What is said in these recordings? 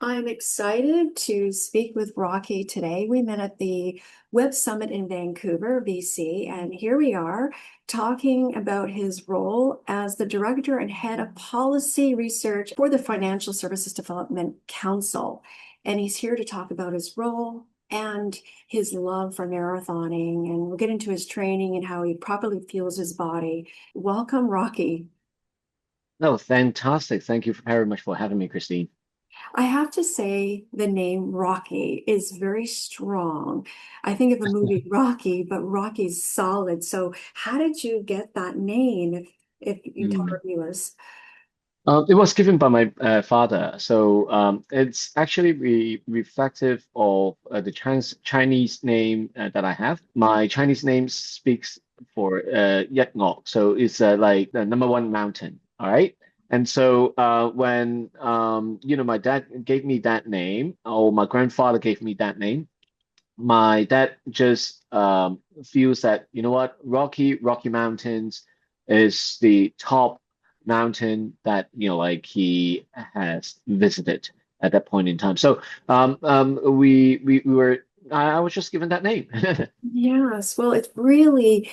I'm excited to speak with Rocky today. We met at the Web Summit in Vancouver, BC, and here we are talking about his role as the Director and Head of Policy Research for the Financial Services Development Council. And he's here to talk about his role and his love for marathoning, and we'll get into his training and how he properly fuels his body. Welcome, Rocky. No, fantastic. Thank you very much for having me, Christine. I have to say the name Rocky is very strong. I think of the movie Rocky, but Rocky's solid. So how did you get that name if you tell Mm. our viewers? It was given by my father, so it's actually reflective of the Chinese name that I have. My Chinese name speaks for Yat Ngok, so it's like the number one mountain. All right, and so when my dad gave me that name, or my grandfather gave me that name, my dad just feels that, you know what, Rocky Mountains is the top mountain that, like he has visited at that point in time. So we were I was just given that name. Yes, well, it really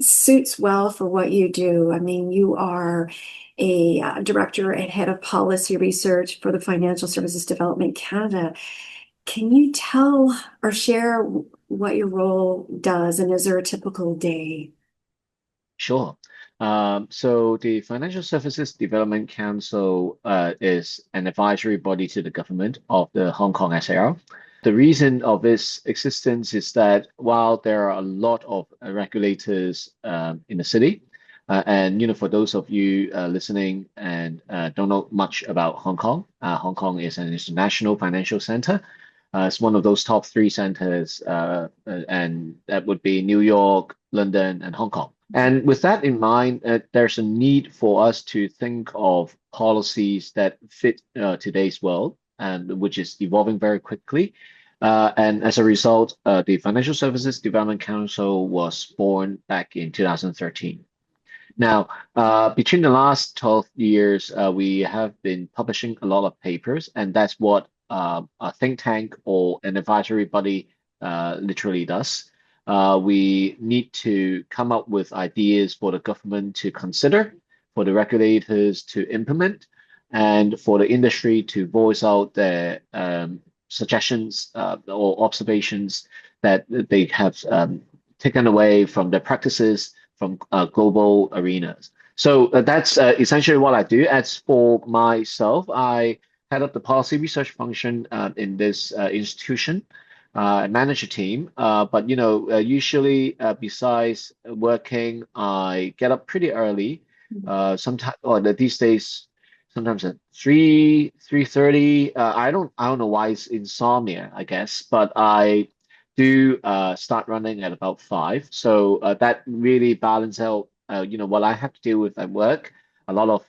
suits well for what you do. I mean, you are a director and head of policy research for the Financial Services Development Canada. Can you tell or share what your role does, and is there a typical day? Sure. So the Financial Services Development Council is an advisory body to the government of the Hong Kong SAR. The reason of its existence is that while there are a lot of regulators in the city, and for those of you listening and don't know much about Hong Kong is an international financial center. It's one of those top three centers, and that would be New York, London, and Hong Kong. And with that in mind, there's a need for us to think of policies that fit today's world, and which is evolving very quickly. And as a result, the Financial Services Development Council was born back in 2013. Now, between the last 12 years, we have been publishing a lot of papers, and that's what a think tank or an advisory body literally does. We need to come up with ideas for the government to consider, for the regulators to implement, and for the industry to voice out their suggestions or observations that they have taken away from their practices from global arenas. So that's essentially what I do. As for myself, I head up the policy research function in this institution. I manage a team, but usually besides working, I get up pretty early. Sometimes, or these days, sometimes at 3:30. I don't know why it's insomnia, I guess, but I do start running at about 5. So that really balance out, what I have to deal with at work, a lot of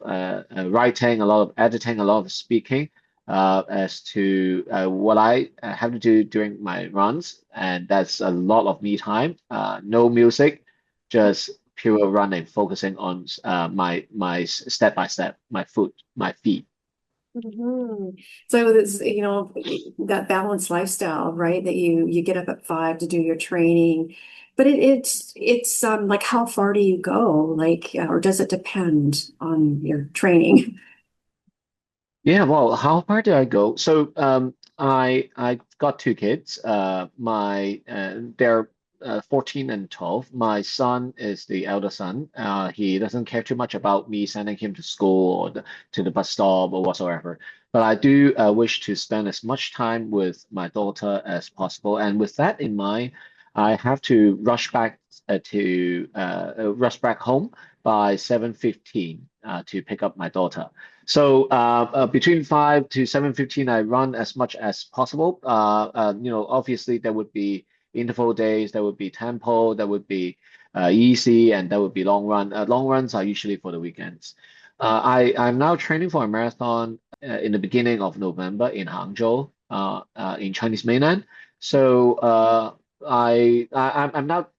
writing, a lot of editing, a lot of speaking, as to what I have to do during my runs. And that's a lot of me time, no music, just pure running, focusing on my step by step, my feet. Mhm. So this, that balanced lifestyle, right? That you get up at 5 to do your training, but it's like how far do you go? Like, or does it depend on your training? Yeah, well, how far did I go? So, I got two kids. They're 14 and 12. My son is the elder son. He doesn't care too much about me sending him to school or to the bus stop or whatsoever. But I do wish to spend as much time with my daughter as possible. And with that in mind, I have to rush back home by 7:15 to pick up my daughter. So between 5 to 7:15, I run as much as possible. Obviously there would be interval days, there would be tempo, there would be easy, and there would be long run. Long runs are usually for the weekends. I'm now training for a marathon in the beginning of November in Hangzhou, in Chinese mainland. So I'm now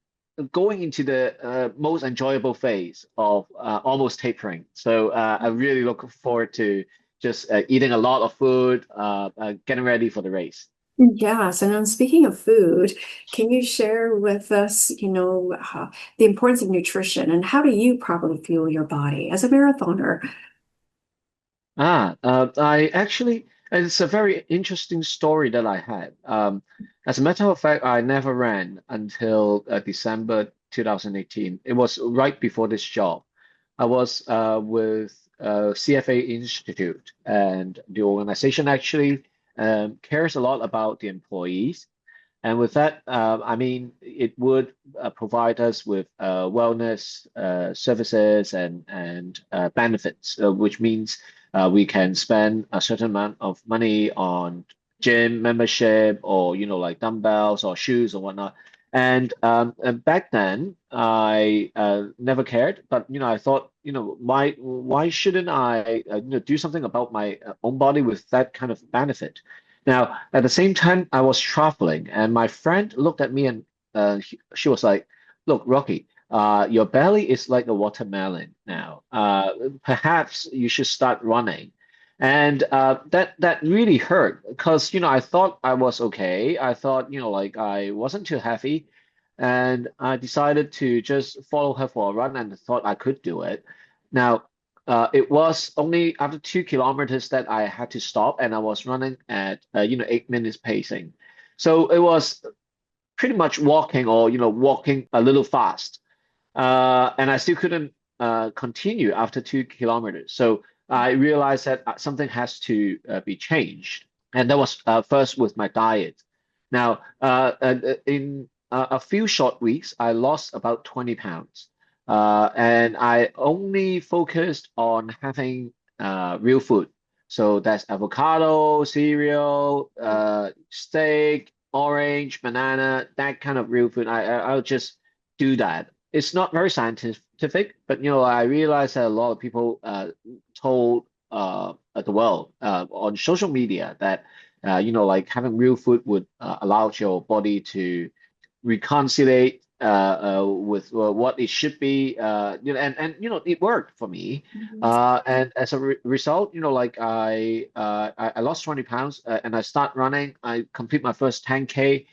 going into the most enjoyable phase of almost tapering. So I really look forward to just eating a lot of food, getting ready for the race. Yes, and then speaking of food, can you share with us, the importance of nutrition and how do you properly fuel your body as a marathoner? I actually, it's a very interesting story that I had. As a matter of fact, I never ran until December 2018. It was right before this job. I was with CFA Institute, and the organization actually cares a lot about the employees. And with that, I mean, it would provide us with wellness services and benefits, which means we can spend a certain amount of money on gym membership or like dumbbells or shoes or whatnot. And back then, I never cared, but I thought, why shouldn't I do something about my own body with that kind of benefit? Now, at the same time, I was traveling, and my friend looked at me and she was like, "Look, Rocky, your belly is like a watermelon now. Perhaps you should start running." And that really hurt because I thought I was okay. I thought like I wasn't too heavy, and I decided to just follow her for a run and thought I could do it. Now. It was only after 2 kilometers that I had to stop, and I was running at 8 minutes pacing. So it was pretty much walking or walking a little fast. And I still couldn't continue after 2 kilometers. So I realized that something has to be changed, and that was first with my diet. Now, in a few short weeks, I lost about 20 pounds. And I only focused on having real food. So that's avocado, cereal, steak, orange, banana, that kind of real food. I'll just do that. It's not very scientific, but I realized that a lot of people told the world on social media that like having real food would allow your body to reconciliate with what it should be, and it worked for me. Mhm. And as a re result, like I lost 20 pounds and I start running. I complete my first 10K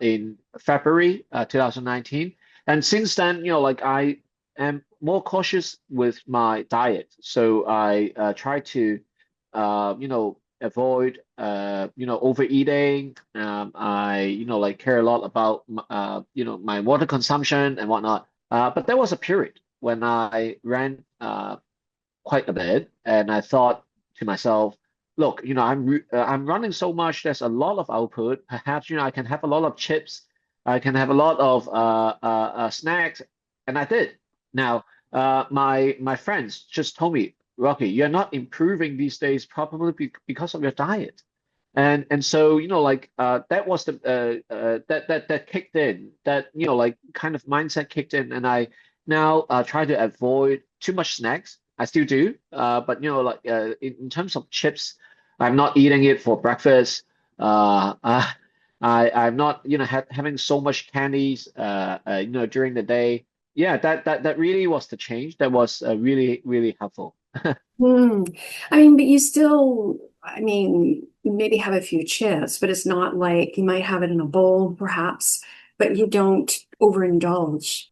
in February 2019. And since then, like I am more cautious with my diet. So I try to, avoid, overeating. I, like care a lot about, my water consumption and whatnot. But there was a period when I ran quite a bit, and I thought to myself, look, I'm running so much. There's a lot of output. Perhaps I can have a lot of chips. I can have a lot of snacks, and I did. Now, my friends just told me, Rocky, you're not improving these days probably because of your diet. And so like that was the that kicked in, that like kind of mindset kicked in, and I now try to avoid too much snacks. I still do, but like in terms of chips, I'm not eating it for breakfast. I'm not having so much candies during the day. Yeah, that really was the change. That was really helpful. Hmm. I mean, but you still, maybe have a few chips, but it's not like you might have it in a bowl, perhaps, but you don't overindulge.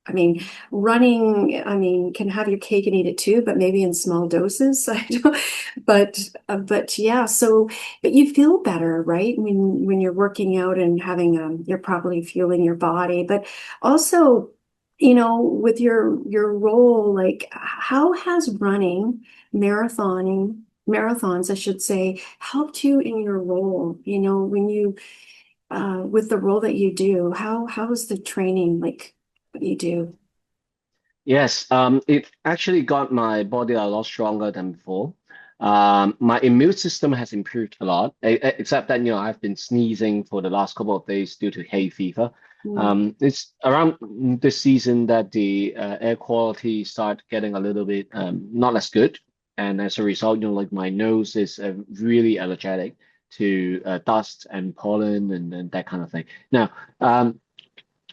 I mean, running, can have your cake and eat it too, but maybe in small doses. I don't, but yeah, so, but you feel better, right? When you're working out and having, you're properly fueling your body, but also, with your role, like how has running, marathons, I should say, helped you in your role? When you, with the role that you do, how is the training like what you do? Yes, it actually got my body a lot stronger than before. My immune system has improved a lot, except that, I've been sneezing for the last couple of days due to hay fever. Mm. It's around this season that the air quality start getting a little bit not as good. And as a result, like my nose is really allergic to dust and pollen and that kind of thing. Now,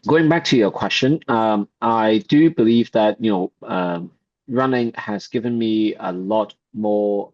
going back to your question, I do believe that running has given me a lot more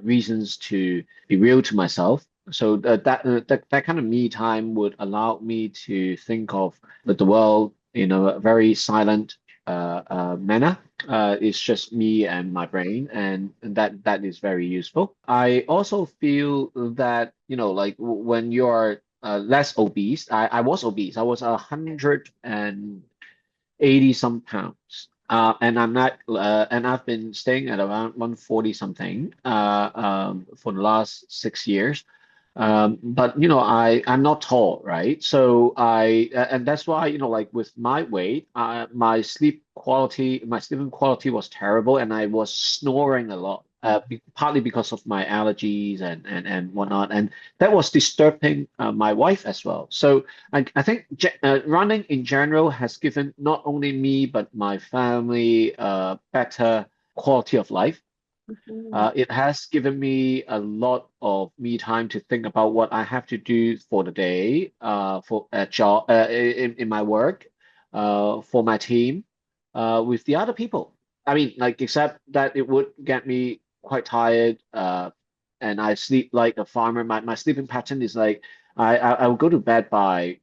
reasons to be real to myself. So that kind of me time would allow me to think of the world in a very silent manner. It's just me and my brain, and that is very useful. I also feel that, like when you're less obese, I was obese. I was 180 some pounds. And I'm not, and I've been staying at around 140 something for the last 6 years. But I'm not tall, right? So and that's why, like with my weight, my sleeping quality was terrible, and I was snoring a lot, partly because of my allergies and whatnot, and that was disturbing my wife as well. So I think running in general has given not only me but my family better quality of life. Mhm. It has given me a lot of me time to think about what I have to do for the day, for a job, in my work, for my team, with the other people. I mean, like, except that it would get me quite tired, and I sleep like a farmer. My sleeping pattern is like I will go to bed by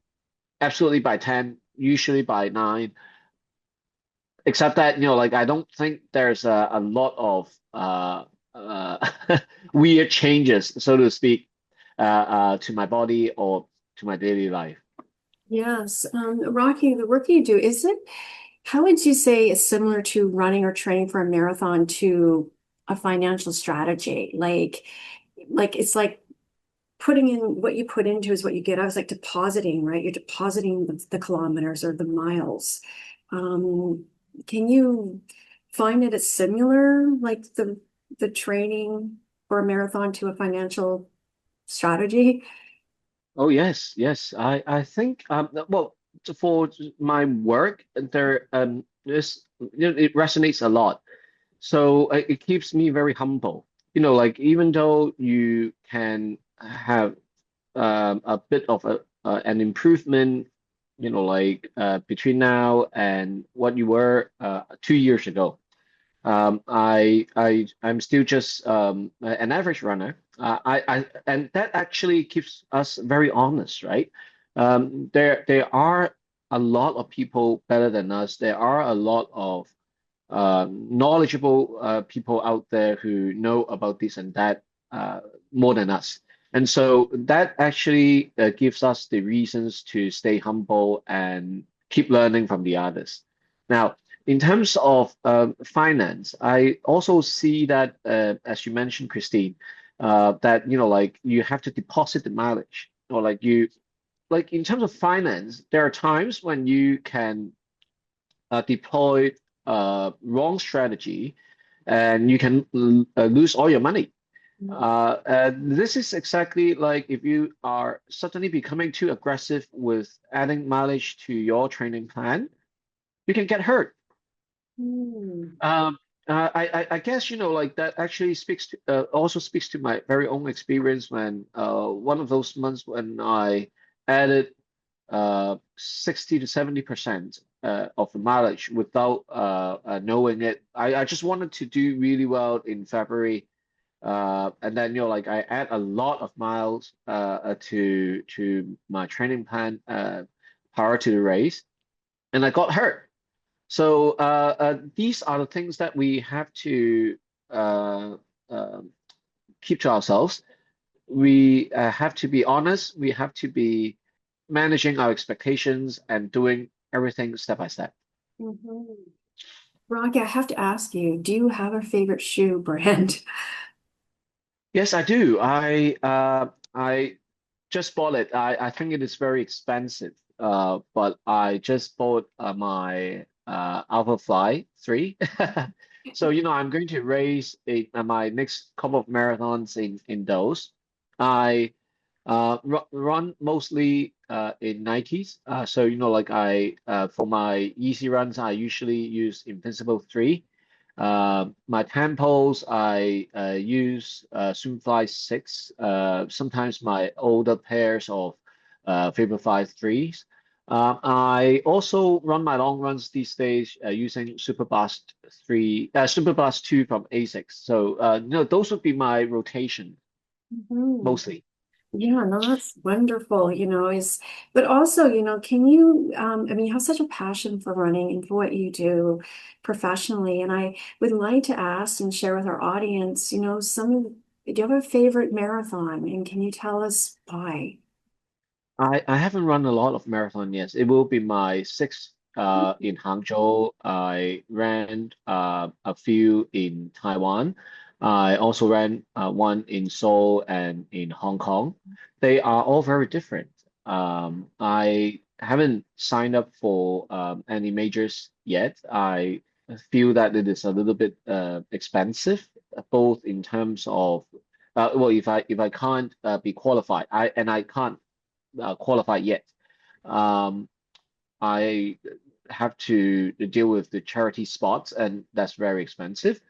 absolutely by 10, usually by 9. Except that, like I don't think there's a lot of weird changes, so to speak, to my body or to my daily life. Yes. Rocky, the work you do, is it, how would you say it's similar to running or training for a marathon to a financial strategy? Like it's like putting in what you put into is what you get. I was like depositing, right? You're depositing the kilometers or the miles. Um, can you find that it's similar, like the training for a marathon to a financial strategy? Oh yes, yes. I think well, for my work there it resonates a lot. So it keeps me very humble. Like even though you can have a bit of an improvement, like between now and what you were 2 years ago. I'm still just an average runner. And that actually keeps us very honest, right? There are a lot of people better than us. There are a lot of knowledgeable people out there who know about this and that uh, more than us. And so that actually gives us the reasons to stay humble and keep learning from the others. Now, in terms of finance, I also see that, as you mentioned, Christine, that like you have to deposit the mileage, or like in terms of finance, there are times when you can deploy wrong strategy, and you can lose all your money. This is exactly like if you are suddenly becoming too aggressive with adding mileage to your training plan, you can get hurt. Hmm. Um, I guess like that actually also speaks to my very own experience when one of those months when I added 60 to 70% of the mileage without knowing it. I just wanted to do really well in February. And then like I add a lot of miles to my training plan prior to the race, and I got hurt. So these are the things that we have to uh, uh, keep to ourselves. We have to be honest. We have to be managing our expectations and doing everything step by step. Mhm. Rocky, I have to ask you, do you have a favorite shoe brand? Yes, I do. I just bought it. I think it is very expensive. But I just bought my Alpha Fly 3. So I'm going to race my next couple of marathons in those. I run mostly in Nikes. So like I for my easy runs, I usually use Invincible 3. My tempos, I use Zoomfly 6. Sometimes my older pairs of Vaporfly 3s. I also run my long runs these days using Superblast 2 from ASICS. So, those would be my rotation Mhm. mostly. Yeah, no, that's wonderful, but also, can you, I mean, you have such a passion for running and for what you do professionally. And I would like to ask and share with our audience, do you have a favorite marathon? And can you tell us why? I haven't run a lot of marathon yet. It will be my sixth in Hangzhou. I ran a few in Taiwan. I also ran one in Seoul and in Hong Kong. They are all very different. I haven't signed up for any majors yet. I feel that it is a little bit expensive, both in terms of well, if I can't be qualified, I can't qualified yet. Um, I have to deal with the charity spots, and that's very expensive.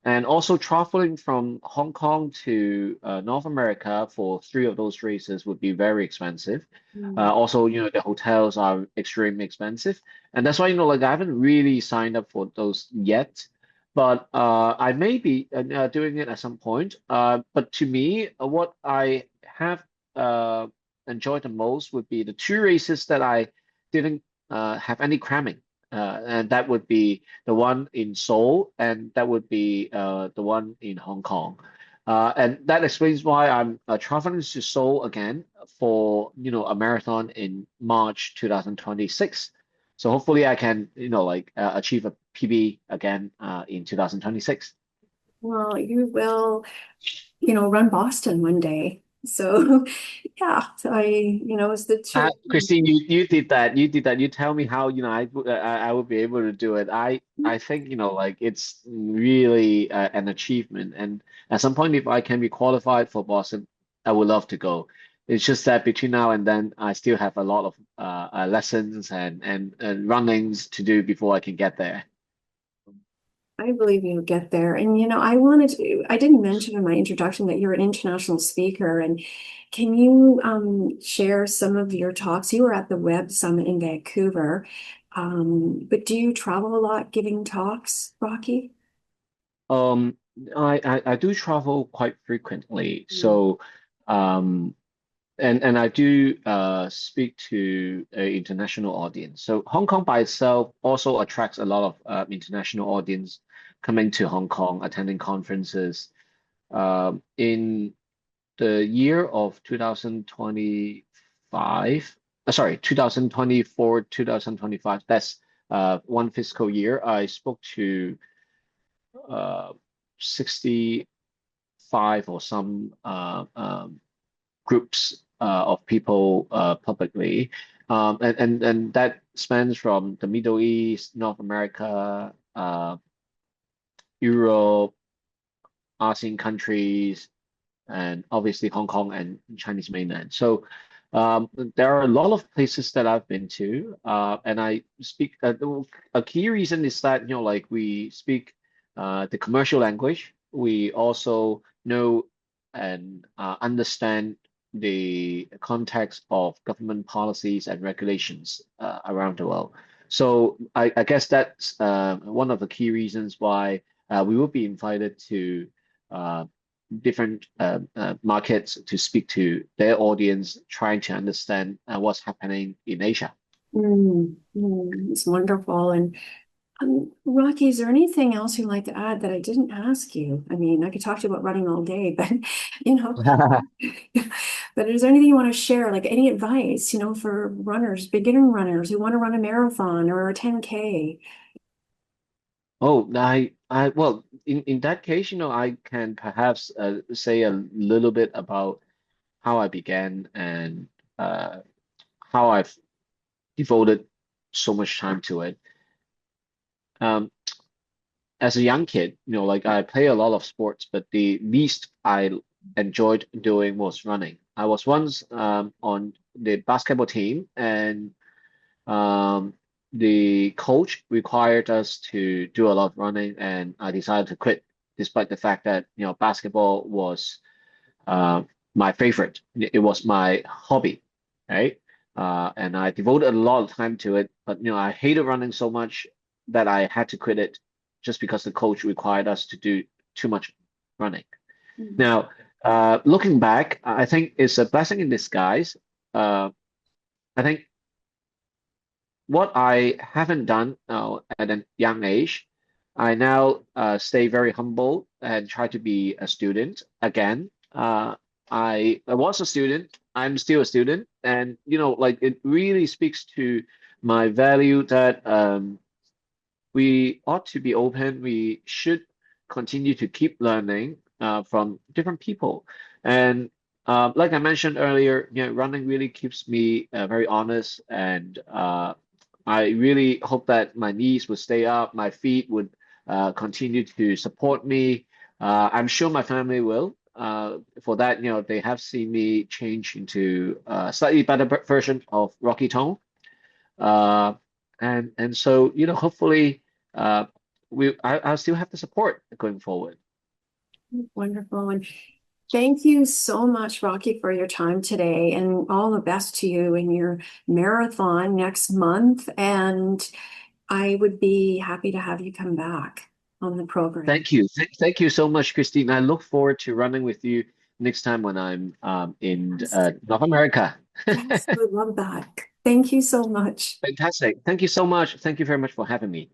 And also traveling from Hong Kong to North America for three of those races would be very expensive. Mm. Also, the hotels are extremely expensive, and that's why like I haven't really signed up for those yet. But I may be doing it at some point. But to me, what I have uh, enjoyed the most would be the two races that I didn't have any cramming. And that would be the one in Seoul, and that would be the one in Hong Kong. And that explains why I'm traveling to Seoul again for, a marathon in March 2026. So hopefully I can, achieve a PB again in 2026. Well, you will, run Boston one day. So, yeah, so it's the two. Christine, you did that. You did that. You tell me how, I would be able to do it. I think, like it's really an achievement. And at some point, if I can be qualified for Boston, I would love to go. It's just that between now and then, I still have a lot of lessons and runnings to do before I can get there. I believe you'll get there. And I didn't mention in my introduction that you're an international speaker. And can you share some of your talks? You were at the Web Summit in Vancouver. But do you travel a lot giving talks, Rocky? Um, I do travel quite frequently, Mm. so um, and I do speak to an international audience. So Hong Kong by itself also attracts a lot of international audience coming to Hong Kong, attending conferences. In the year of 2025, sorry, 2024, 2025, that's one fiscal year, I spoke to uh, 65 or some groups of people publicly. And that spans from the Middle East, North America, Europe, ASEAN countries, and obviously Hong Kong and Chinese mainland. So there are a lot of places that I've been to, and I speak. A key reason is that like we speak the commercial language. We also know and understand the context of government policies and regulations around the world. So I guess that's one of the key reasons why we will be invited to uh, different markets to speak to their audience, trying to understand what's happening in Asia. It's wonderful. And Rocky, is there anything else you'd like to add that I didn't ask you? I mean, I could talk to you about running all day, but you know, but is there anything you want to share, like any advice, for runners, beginner runners who want to run a marathon or a 10K? Oh, well, in that case, I can perhaps say a little bit about how I began and uh, how I've devoted so much time to it. Um, as a young kid, like I play a lot of sports, but the least I enjoyed doing was running. I was once on the basketball team, and um, the coach required us to do a lot of running, and I decided to quit, despite the fact that basketball was uh, my favorite. It was my hobby, right? and I devoted a lot of time to it. But I hated running so much that I had to quit it just because the coach required us to do too much running. Mm. Now, looking back, I think it's a blessing in disguise. Uh, I think what I haven't done at a young age, I now stay very humble and try to be a student again. I was a student. I'm still a student, and like it really speaks to my value that we ought to be open. We should continue to keep learning from different people. And like I mentioned earlier, running really keeps me very honest, and I really hope that my knees would stay up, my feet would continue to support me. I'm sure my family will. For that, they have seen me change into a slightly better version of Rocky Tone. Uh, and so, hopefully, uh, I'll still have the support going forward. Wonderful. And thank you so much, Rocky, for your time today, and all the best to you in your marathon next month. And I would be happy to have you come back on the program. Thank you. Thank you so much, Christine. I look forward to running with you next time when I'm in Yes, North America. yes, I love that. Thank you so much. Fantastic. Thank you so much. Thank you very much for having me.